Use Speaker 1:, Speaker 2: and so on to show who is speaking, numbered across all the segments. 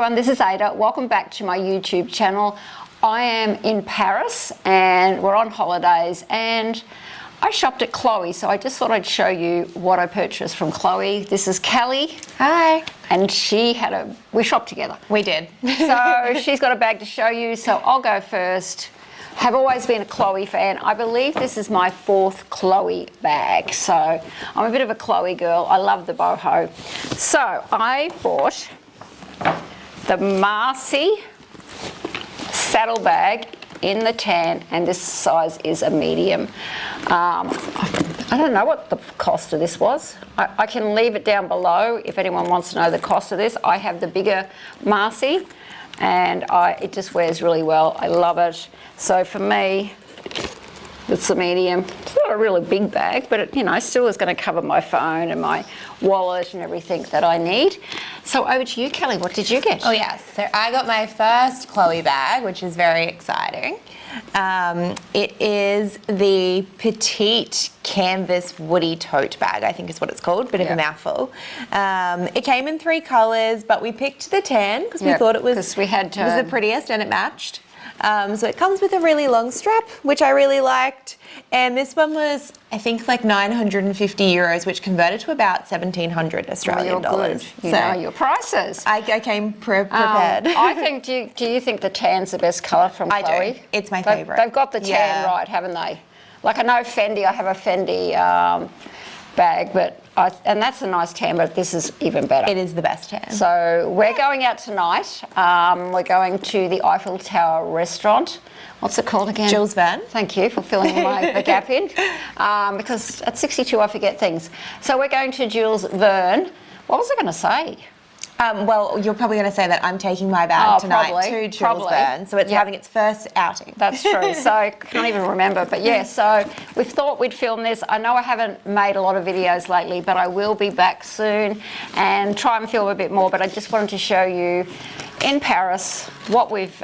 Speaker 1: everyone, this is Ada. Welcome back to my YouTube channel. I am in Paris and we're on holidays and I shopped at Chloe, so I just thought I'd show you what I purchased from Chloe. This is Callie.
Speaker 2: Hi.
Speaker 1: And we shopped together.
Speaker 2: We did.
Speaker 1: So she's got a bag to show you, so I'll go first. Have always been a Chloe fan. I believe this is my 4th Chloe bag, so I'm a bit of a Chloe girl. I love the boho. So I bought the Marcie saddle bag in the tan, and this size is a medium. I don't know what the cost of this was. I can leave it down below if anyone wants to know the cost of this. I have the bigger Marcie, and it just wears really well. I love it. So for me, it's the medium. It's not a really big bag, but it, still is going to cover my phone and my wallet and everything that I need. So over to you, Kelly. What did you get?
Speaker 2: Oh yes, so I got my first Chloe bag, which is very exciting. It is the petite canvas woody tote bag, I think is what it's called. Bit of a mouthful. It came in 3 colours, but we picked the tan because we thought it was the prettiest and it matched. So it comes with a really long strap, which I really liked. And this one was, I think, like 950 euros, which converted to about 1,700 Australian dollars.
Speaker 1: You know your prices.
Speaker 2: I came prepared.
Speaker 1: I think, do you think the tan's the best colour from Chloe?
Speaker 2: I do. It's my favourite.
Speaker 1: They've got the tan right, haven't they? Like I know Fendi, I have a Fendi bag, and that's a nice tan, but this is even better.
Speaker 2: It is the best tan.
Speaker 1: So we're going out tonight. We're going to the Eiffel Tower restaurant. What's it called again?
Speaker 2: Jules Verne.
Speaker 1: Thank you for filling the gap in. Because at 62 I forget things. So we're going to Jules Verne. What was I going to say?
Speaker 2: Well, you're probably going to say that I'm taking my bag tonight to Jules Verne, so it's having its first outing.
Speaker 1: That's true. So I can't even remember, but yeah. So we thought we'd film this. I know I haven't made a lot of videos lately, but I will be back soon and try and film a bit more. But I just wanted to show you in Paris what we've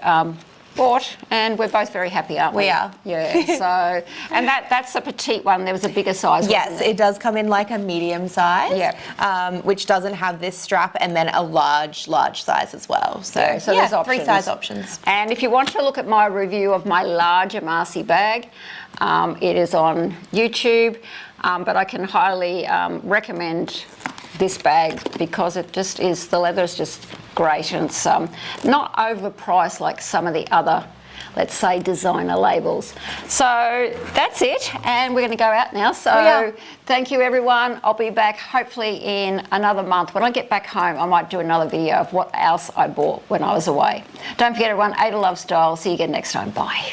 Speaker 1: bought, and we're both very happy, aren't we?
Speaker 2: We are.
Speaker 1: Yeah. So, and that's a petite one. There was a bigger size.
Speaker 2: Yes, it does come in like a medium size.
Speaker 1: Yeah.
Speaker 2: Which doesn't have this strap, and then a large size as well. So
Speaker 1: there's options.
Speaker 2: 3 size options.
Speaker 1: And if you want to look at my review of my larger Marcie bag, it is on YouTube. But I can highly recommend this bag because it just is, the leather is just great, and it's not overpriced like some of the other, let's say, designer labels. So that's it, and we're going to go out now. So thank you everyone. I'll be back hopefully in another month. When I get back home, I might do another video of what else I bought when I was away. Don't forget everyone, Ada Love Style. See you again next time. Bye.